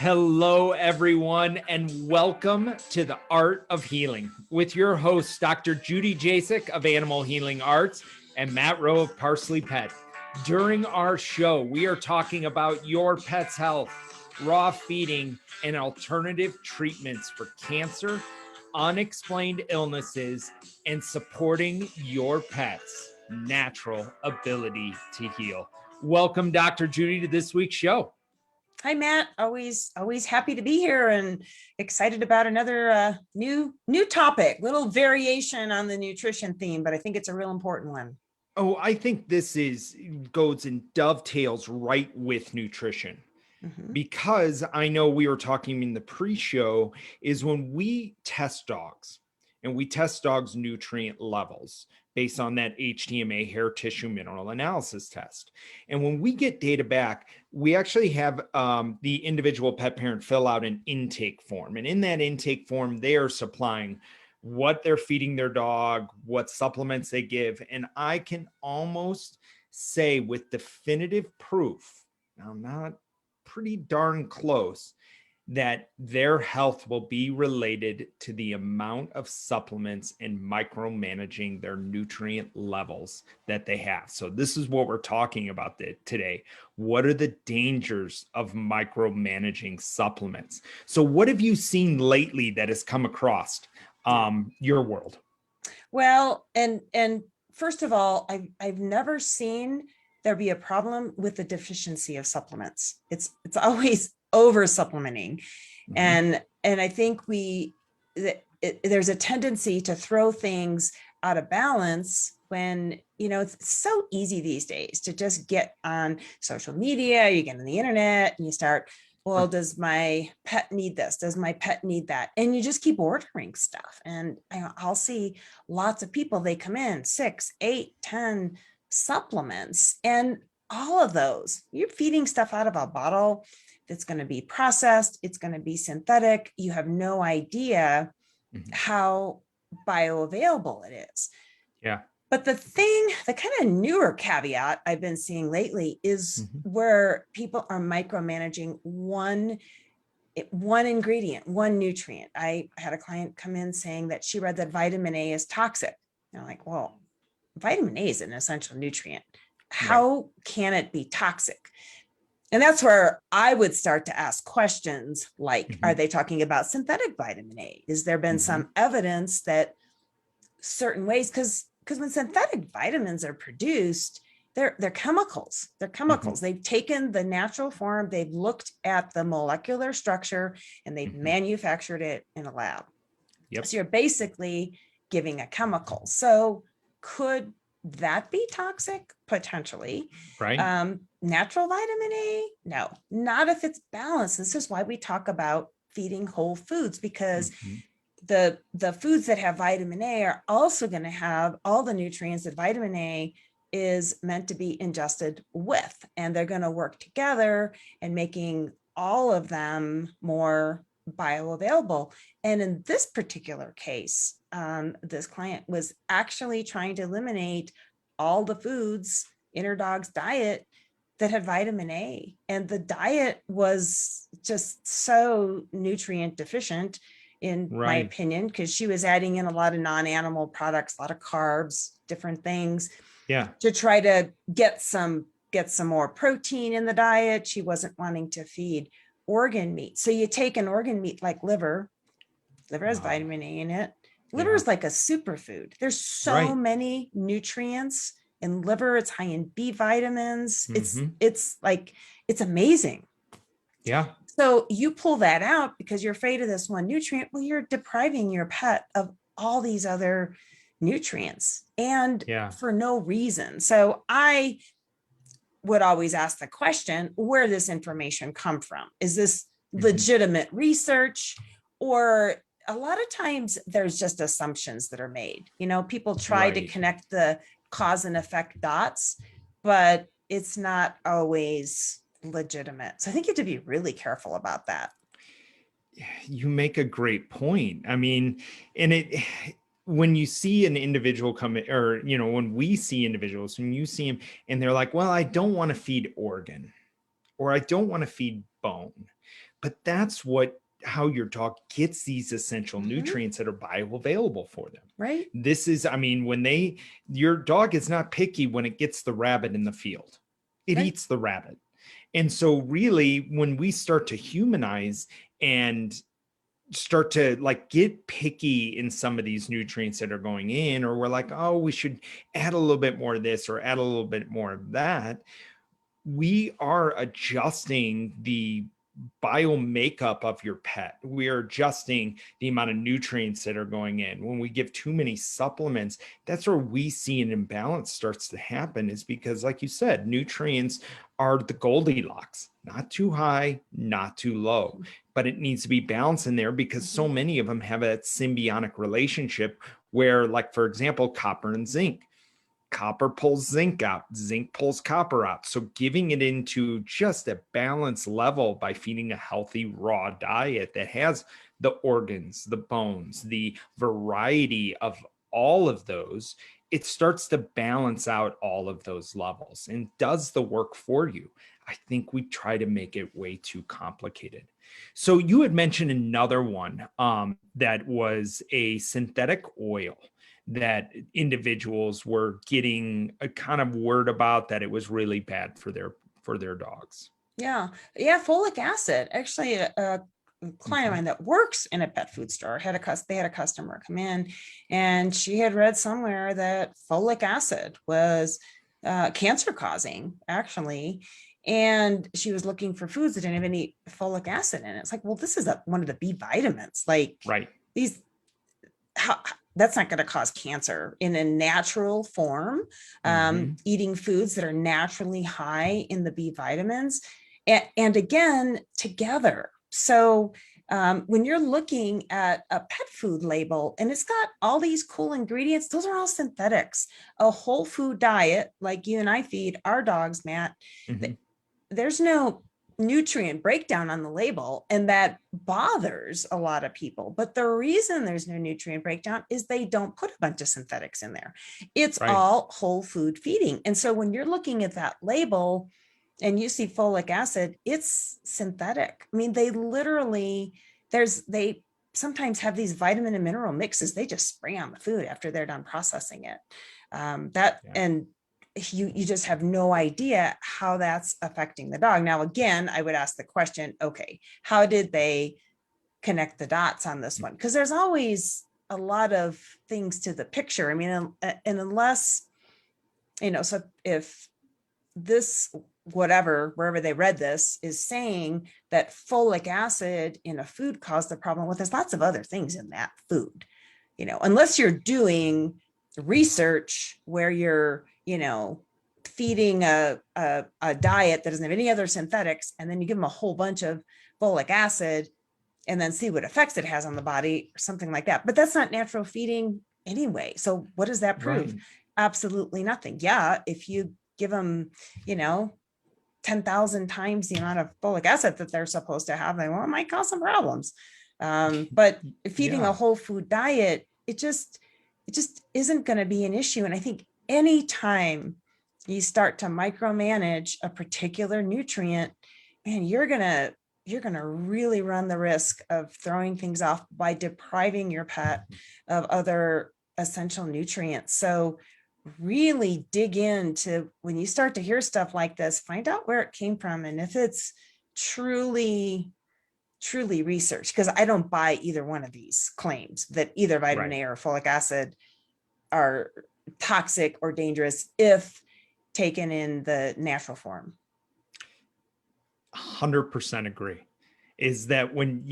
Hello, everyone, and welcome to the Art of Healing with your hosts, Dr. Judy Jasek of Animal Healing Arts and Matt Rowe of ParsleyPet. During our show, we are talking about your pet's health, raw feeding, and alternative treatments for cancer, unexplained illnesses, and supporting your pet's natural ability to heal. Welcome, Dr. Judy, to this week's show. Hi, Matt. Always happy to be here and excited about another new topic, little variation on the nutrition theme, but I think it's a real important one. Oh, I think this goes and dovetails right with nutrition. Because I know we were talking in the pre-show is when we test dogs and we test dogs' nutrient levels based on that HTMA hair tissue mineral analysis test. And when we get data back, we actually have the individual pet parent fill out an intake form. And in that intake form, they are supplying what they're feeding their dog, what supplements they give. And I can almost say with definitive proof, now I'm not pretty darn close, that their health will be related to the amount of supplements and micromanaging their nutrient levels that they have. So this is what we're talking about today. What are the dangers of micromanaging supplements? So what have you seen lately that has come across your world? Well, and first of all, I've never seen there be a problem with the deficiency of supplements. It's always over supplementing. And I think there's a tendency to throw things out of balance when, it's so easy these days to just get on social media, you get on the internet and you start, well, does my pet need this? Does my pet need that? And you just keep ordering stuff. And I'll see lots of people, they come in 6, 8, 10 supplements, and all of those, you're feeding stuff out of a bottle that's going to be processed, it's going to be synthetic. You have no idea how bioavailable it is. Yeah. But the kind of newer caveat I've been seeing lately is where people are micromanaging one ingredient, one nutrient. I had a client come in saying that she read that vitamin A is toxic. And I'm like, well, vitamin A is an essential nutrient. How can it be toxic? And that's where I would start to ask questions like, are they talking about synthetic vitamin A? Has there been some evidence that certain ways, because when synthetic vitamins are produced, they're chemicals. They're chemicals. They've taken the natural form, they've looked at the molecular structure, and they've manufactured it in a lab. So you're basically giving a chemical. So could that be toxic? Potentially. Right. Natural vitamin A? No, not if it's balanced. This is why we talk about feeding whole foods, because the foods that have vitamin A are also going to have all the nutrients that vitamin A is meant to be ingested with, and they're going to work together and making all of them more bioavailable. And in this particular case, this client was actually trying to eliminate all the foods in her dog's diet that had vitamin A. And the diet was just so nutrient deficient, in my opinion, because she was adding in a lot of non-animal products, a lot of carbs, different things, to try to get some more protein in the diet. She wasn't wanting to feed organ meat. So you take an organ meat like liver has vitamin A in it. Liver is like a superfood. There's so many nutrients in liver. It's high in B vitamins. It's amazing. Yeah. So you pull that out because you're afraid of this one nutrient. Well, you're depriving your pet of all these other nutrients, and for no reason. So I would always ask the question, where does this information come from? Is this legitimate research? Or a lot of times there's just assumptions that are made. People try to connect the cause and effect dots, but it's not always legitimate. So I think you have to be really careful about that. You make a great point. I mean, when you see an individual come in, or, when we see individuals, when you see them and they're like, well, I don't want to feed organ, or I don't want to feed bone, but that's how your dog gets these essential nutrients that are bioavailable for them. Right. This is, I mean, your dog is not picky when it gets the rabbit in the field, it Right. eats the rabbit. And so really, when we start to humanize and start to like get picky in some of these nutrients that are going in, or we're like, oh, we should add a little bit more of this or add a little bit more of that, we are adjusting the bio makeup of your pet. We are adjusting the amount of nutrients that are going in. When we give too many supplements, that's where we see an imbalance starts to happen, is because, like you said, nutrients are the Goldilocks, not too high, not too low, but it needs to be balanced in there, because so many of them have a symbiotic relationship where, like, for example, copper and zinc. Copper pulls zinc out, zinc pulls copper out. So giving it into just a balanced level by feeding a healthy raw diet that has the organs, the bones, the variety of all of those, it starts to balance out all of those levels and does the work for you. I think we try to make it way too complicated. So you had mentioned another one that was a synthetic oil that individuals were getting a kind of word about, that it was really bad for their dogs. Yeah. Folic acid. Actually, a client of mine that works in a pet food store they had a customer come in, and she had read somewhere that folic acid was cancer causing, actually. And she was looking for foods that didn't have any folic acid in it. It's like, well, this is one of the B vitamins. Like, right. That's not going to cause cancer in a natural form. Eating foods that are naturally high in the B vitamins, and again, together. So when you're looking at a pet food label and it's got all these cool ingredients, those are all synthetics. A whole food diet, like you and I feed our dogs, Matt, there's no nutrient breakdown on the label, and that bothers a lot of people. But the reason there's no nutrient breakdown is they don't put a bunch of synthetics in there. It's all whole food feeding. And so when you're looking at that label and you see folic acid, it's synthetic. I mean, they sometimes have these vitamin and mineral mixes they just spray on the food after they're done processing it. And you just have no idea how that's affecting the dog. Now, again, I would ask the question, okay, how did they connect the dots on this one? Because there's always a lot of things to the picture. I mean, and unless, so if this, wherever they read this, is saying that folic acid in a food caused the problem, well, there's lots of other things in that food, unless you're doing research where you're, feeding a diet that doesn't have any other synthetics, and then you give them a whole bunch of folic acid and then see what effects it has on the body or something like that. But that's not natural feeding anyway. So what does that prove? Absolutely nothing. Yeah, if you give them, 10,000 times the amount of folic acid that they're supposed to have, it might cause some problems. But feeding a whole food diet, it just isn't going to be an issue. And I think anytime you start to micromanage a particular nutrient, man, you're going to really run the risk of throwing things off by depriving your pet of other essential nutrients. So really dig into, when you start to hear stuff like this, find out where it came from. And if it's truly researched, because I don't buy either one of these claims that either vitamin A or folic acid are toxic or dangerous if taken in the natural form. 100% agree. Is that when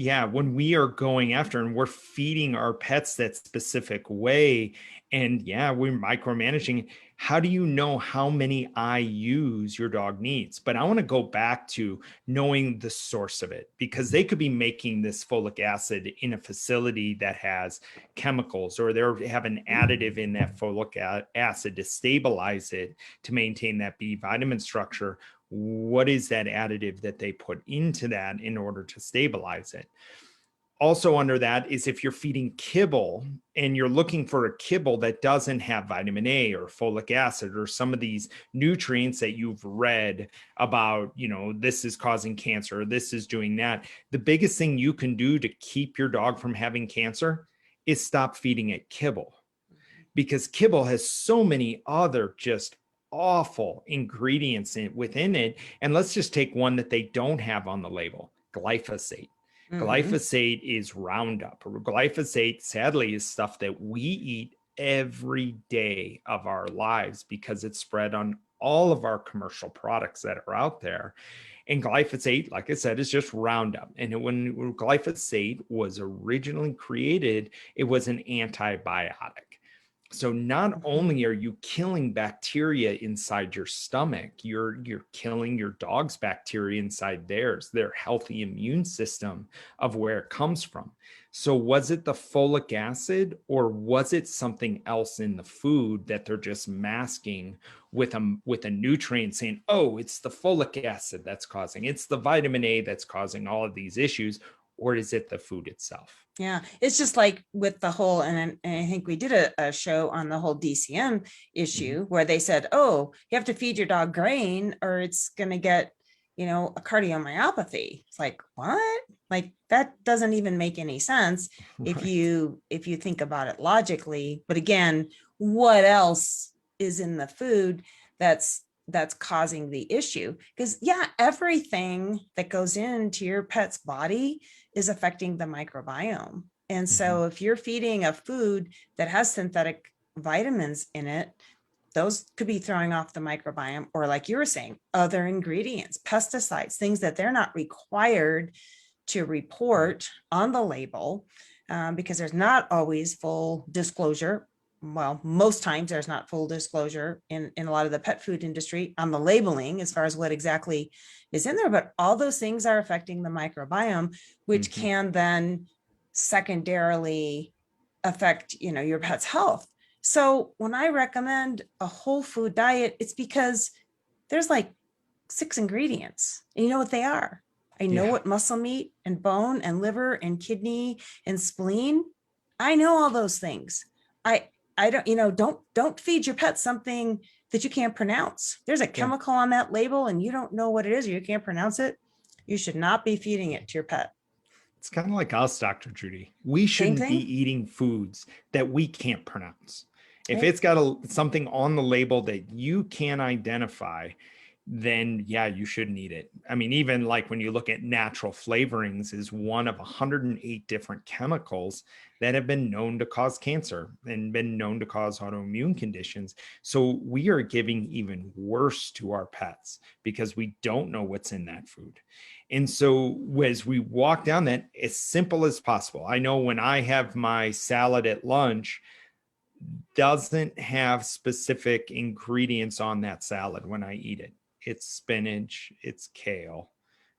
we are going after and we're feeding our pets that specific way, and we're micromanaging, how do you know how many IUs your dog needs? But I want to go back to knowing the source of it, because they could be making this folic acid in a facility that has chemicals, or they have an additive in that folic acid to stabilize it, to maintain that B vitamin structure. What is that additive that they put into that in order to stabilize it? Also under that is if you're feeding kibble and you're looking for a kibble that doesn't have vitamin A or folic acid or some of these nutrients that you've read about, this is causing cancer, this is doing that. The biggest thing you can do to keep your dog from having cancer is stop feeding it kibble, because kibble has so many other just awful ingredients within it. And let's just take one that they don't have on the label: glyphosate. Glyphosate is Roundup. Glyphosate, sadly, is stuff that we eat every day of our lives because it's spread on all of our commercial products that are out there. And glyphosate, like I said, is just Roundup. And when glyphosate was originally created, it was an antibiotic. So not only are you killing bacteria inside your stomach, you're killing your dog's bacteria inside theirs, their healthy immune system of where it comes from. So was it the folic acid, or was it something else in the food that they're just masking with a nutrient, saying, oh, it's the folic acid that's causing, it's the vitamin A that's causing all of these issues? Or is it the food itself? Yeah, it's just like with the whole, and I think we did a show on the whole DCM issue where they said, oh, you have to feed your dog grain or it's going to get, a cardiomyopathy. It's like, what? Like, that doesn't even make any sense if you think about it logically. But again, what else is in the food that's causing the issue? Because everything that goes into your pet's body is affecting the microbiome. And so if you're feeding a food that has synthetic vitamins in it, those could be throwing off the microbiome, or like you were saying, other ingredients, pesticides, things that they're not required to report on the label, because there's not always full disclosure. Well, most times there's not full disclosure in a lot of the pet food industry on the labeling as far as what exactly is in there, but all those things are affecting the microbiome, which can then secondarily affect, your pet's health. So when I recommend a whole food diet, it's because there's like 6 ingredients, and you know what they are. I know what muscle meat and bone and liver and kidney and spleen. I know all those things. I don't feed your pet something that you can't pronounce. There's a chemical on that label and you don't know what it is, or you can't pronounce it. You should not be feeding it to your pet. It's kind of like us, Dr. Judy. We shouldn't be eating foods that we can't pronounce. If it's got something on the label that you can identify, then you shouldn't eat it. I mean, even like when you look at natural flavorings, is one of 108 different chemicals that have been known to cause cancer and been known to cause autoimmune conditions. So we are giving even worse to our pets because we don't know what's in that food. And so as we walk down that, as simple as possible, I know when I have my salad at lunch, doesn't have specific ingredients on that salad when I eat it. It's spinach, it's kale,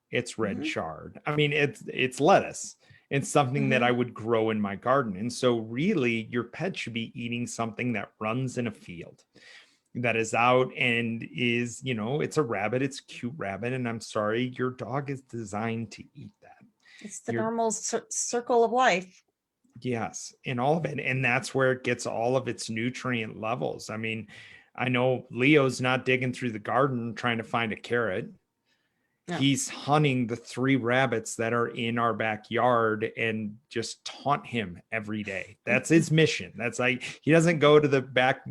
it's red chard. I mean, it's lettuce. It's something that I would grow in my garden. And so really your pet should be eating something that runs in a field, that is out and is, it's a rabbit, it's a cute rabbit. And I'm sorry, your dog is designed to eat that. It's the normal circle of life. Yes, in all of it. And that's where it gets all of its nutrient levels. I mean, I know Leo's not digging through the garden trying to find a carrot. No. He's hunting the 3 rabbits that are in our backyard and just taunt him every day. That's his mission. That's like, he doesn't go to the back,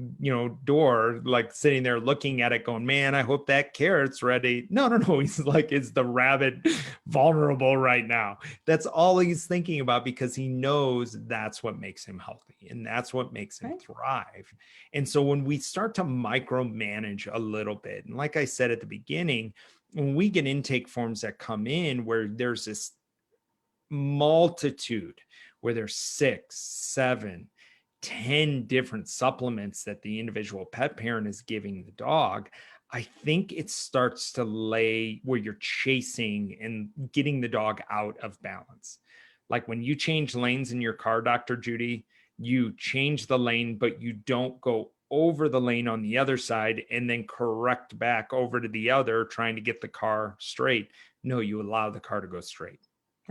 door, like sitting there looking at it going, man, I hope that carrot's ready. No. He's like, is the rabbit vulnerable right now? That's all he's thinking about, because he knows that's what makes him healthy and that's what makes him thrive. And so when we start to micromanage a little bit, and like I said at the beginning, when we get intake forms that come in where there's this multitude, where there's 6, 7, 10 different supplements that the individual pet parent is giving the dog, I think it starts to lay where you're chasing and getting the dog out of balance. Like when you change lanes in your car, Dr. Judy, you change the lane, but you don't go over the lane on the other side and then correct back over to the other, trying to get the car straight. No, you allow the car to go straight.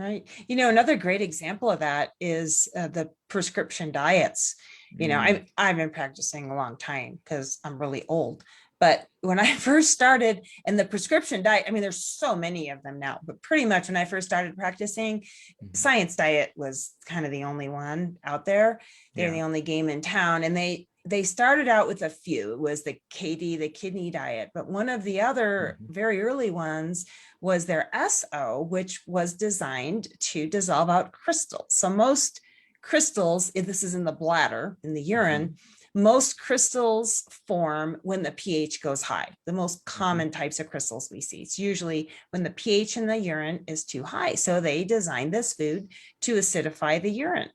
Right. Another great example of that is the prescription diets. I've been practicing a long time because I'm really old. But when I first started, and the prescription diet, I mean, there's so many of them now, but pretty much when I first started practicing, science diet was kind of the only one out there. They're the only game in town. And they started out with a few. It was the the kidney diet. But one of the other very early ones was their SO, which was designed to dissolve out crystals. So most crystals, if this is in the bladder, in the urine, most crystals form when the pH goes high. The most common types of crystals we see. It's usually when the pH in the urine is too high. So they designed this food to acidify the urine.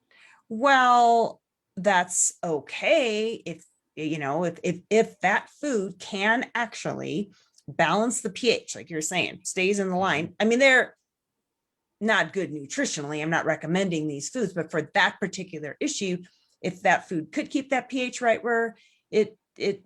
Well, that's okay if that food can actually balance the pH, like you're saying, stays in the line. I mean, they're not good nutritionally. I'm not recommending these foods, but for that particular issue, if that food could keep that pH right where it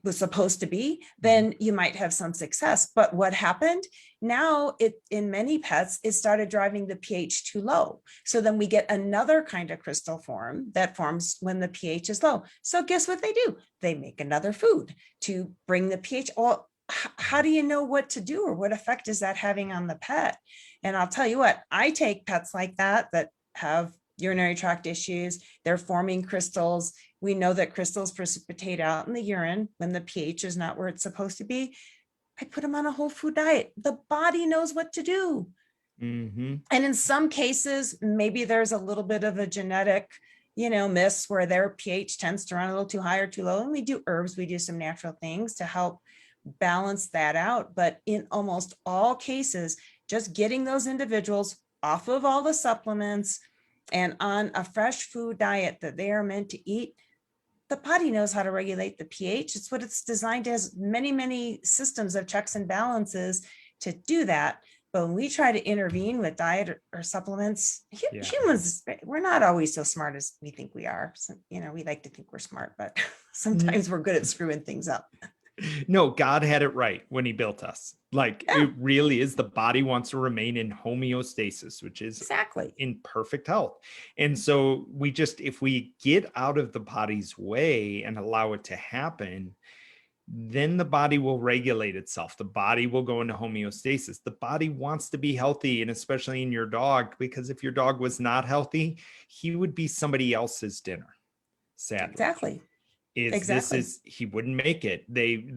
was supposed to be, then you might have some success. But what happened now, in many pets, it started driving the pH too low. So then we get another kind of crystal form that forms when the pH is low. So guess what they do? They make another food to bring the pH. Well, how do you know what to do, or what effect is that having on the pet? And I'll tell you what, I take pets like that have urinary tract issues. They're forming crystals. We know that crystals precipitate out in the urine when the pH is not where it's supposed to be. I put them on a whole food diet. The body knows what to do. And in some cases, maybe there's a little bit of a genetic, miss where their pH tends to run a little too high or too low. And we do herbs, we do some natural things to help balance that out. But in almost all cases, just getting those individuals off of all the supplements and on a fresh food diet that they are meant to eat, the body knows how to regulate the pH. It's what it's designed as, many, many systems of checks and balances to do that. But when we try to intervene with diet or supplements, humans, we're not always so smart as we think we are. So, we like to think we're smart, but sometimes we're good at screwing things up. No, God had it right when he built us. It really is. The body wants to remain in homeostasis, which is exactly in perfect health. And so if we get out of the body's way and allow it to happen, then the body will regulate itself. The body will go into homeostasis. The body wants to be healthy, and especially in your dog, because if your dog was not healthy, he would be somebody else's dinner, sadly. Exactly. He wouldn't make it.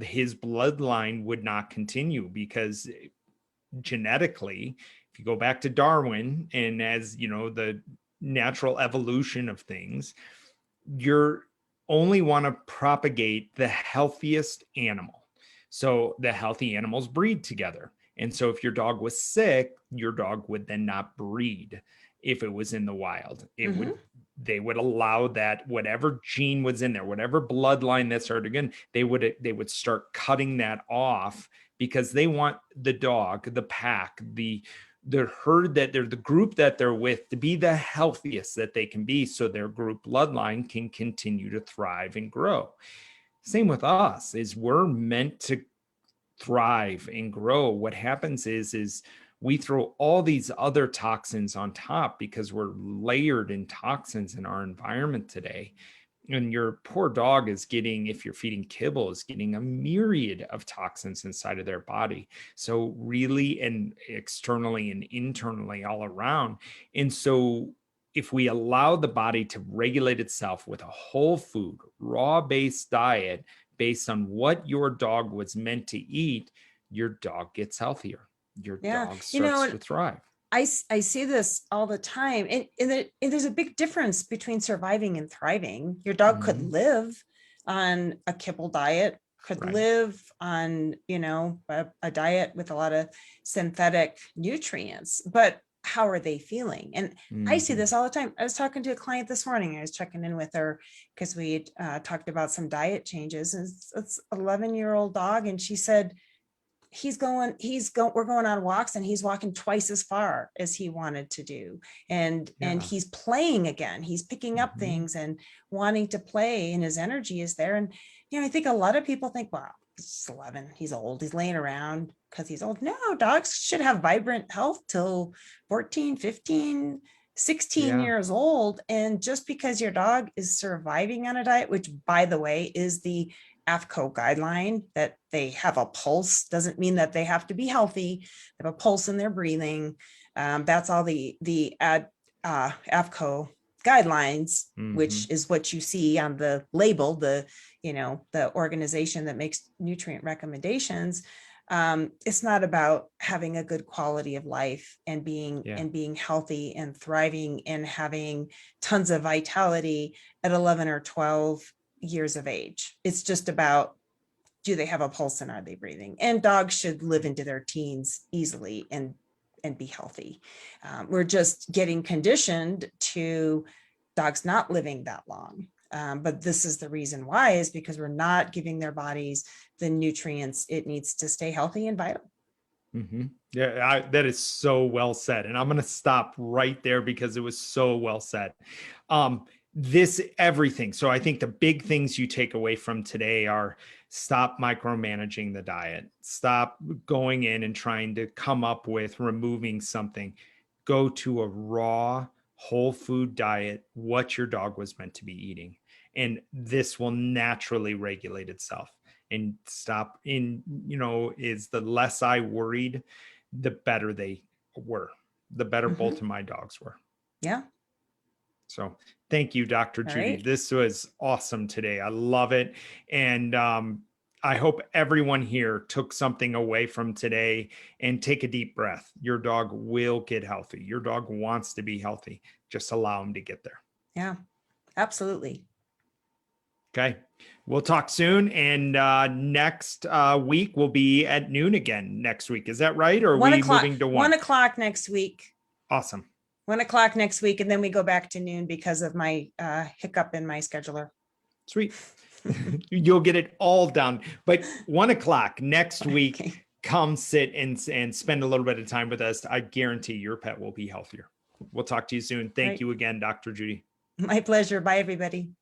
His bloodline would not continue, because genetically, if you go back to Darwin and as the natural evolution of things, you're only want to propagate the healthiest animal. So the healthy animals breed together. And so if your dog was sick, your dog would then not breed. If it was in the wild, they would allow that whatever gene was in there, whatever bloodline that started again, they would start cutting that off, because they want the dog, the pack, the herd, that they're the group that they're with, to be the healthiest that they can be, so their group bloodline can continue to thrive and grow. Same with us, is we're meant to thrive and grow. What happens is we throw all these other toxins on top, because we're layered in toxins in our environment today. And your poor dog is getting, if you're feeding kibble, is getting a myriad of toxins inside of their body. So really, and externally and internally all around. And so if we allow the body to regulate itself with a whole food, raw based diet based on what your dog was meant to eat, your dog gets healthier. Your dog starts to thrive. I see this all the time. And there's a big difference between surviving and thriving. Your dog could live on a kibble diet, could live on, a diet with a lot of synthetic nutrients, but how are they feeling? And I see this all the time. I was talking to a client this morning. I was checking in with her because we talked about some diet changes. And it's 11-year-old dog. And she said, we're going on walks and he's walking twice as far as he wanted to do. And he's playing again. He's picking up things and wanting to play, and his energy is there. And, I think a lot of people think, wow, He's 11. He's old. He's laying around because he's old. No, dogs should have vibrant health till 14, 15, 16 Yeah. years old. And just because your dog is surviving on a diet, which by the way is the AFCO guideline, that they have a pulse, doesn't mean that they have to be healthy. They have a pulse in their breathing. That's all the AFCO guidelines, which is what you see on the label, the organization that makes nutrient recommendations. It's not about having a good quality of life and being healthy and thriving and having tons of vitality at 11 or 12 years of age. It's just about, do they have a pulse and are they breathing? And dogs should live into their teens easily and be healthy. We're just getting conditioned to dogs not living that long. But this is the reason why, is because we're not giving their bodies the nutrients it needs to stay healthy and vital. Yeah, that is so well said. And I'm going to stop right there because it was so well said. Everything. So I think the big things you take away from today are: stop micromanaging the diet, stop going in and trying to come up with removing something, go to a raw whole food diet, what your dog was meant to be eating. And this will naturally regulate itself. And stop in, is the less I worried, the better they were, the better both of my dogs were. Yeah. So thank you, Dr. Judy. Right. This was awesome today. I love it. And I hope everyone here took something away from today, and take a deep breath. Your dog will get healthy. Your dog wants to be healthy. Just allow him to get there. Yeah, absolutely. Okay. We'll talk soon. And next week we'll be at noon again next week. Is that right? Or are we moving to 1? 1:00 next week. Awesome. 1:00 next week. And then we go back to noon because of my hiccup in my scheduler. Sweet. You'll get it all done. But 1:00 next week, come sit and spend a little bit of time with us. I guarantee your pet will be healthier. We'll talk to you soon. Thank you again, Dr. Judy. My pleasure. Bye, everybody.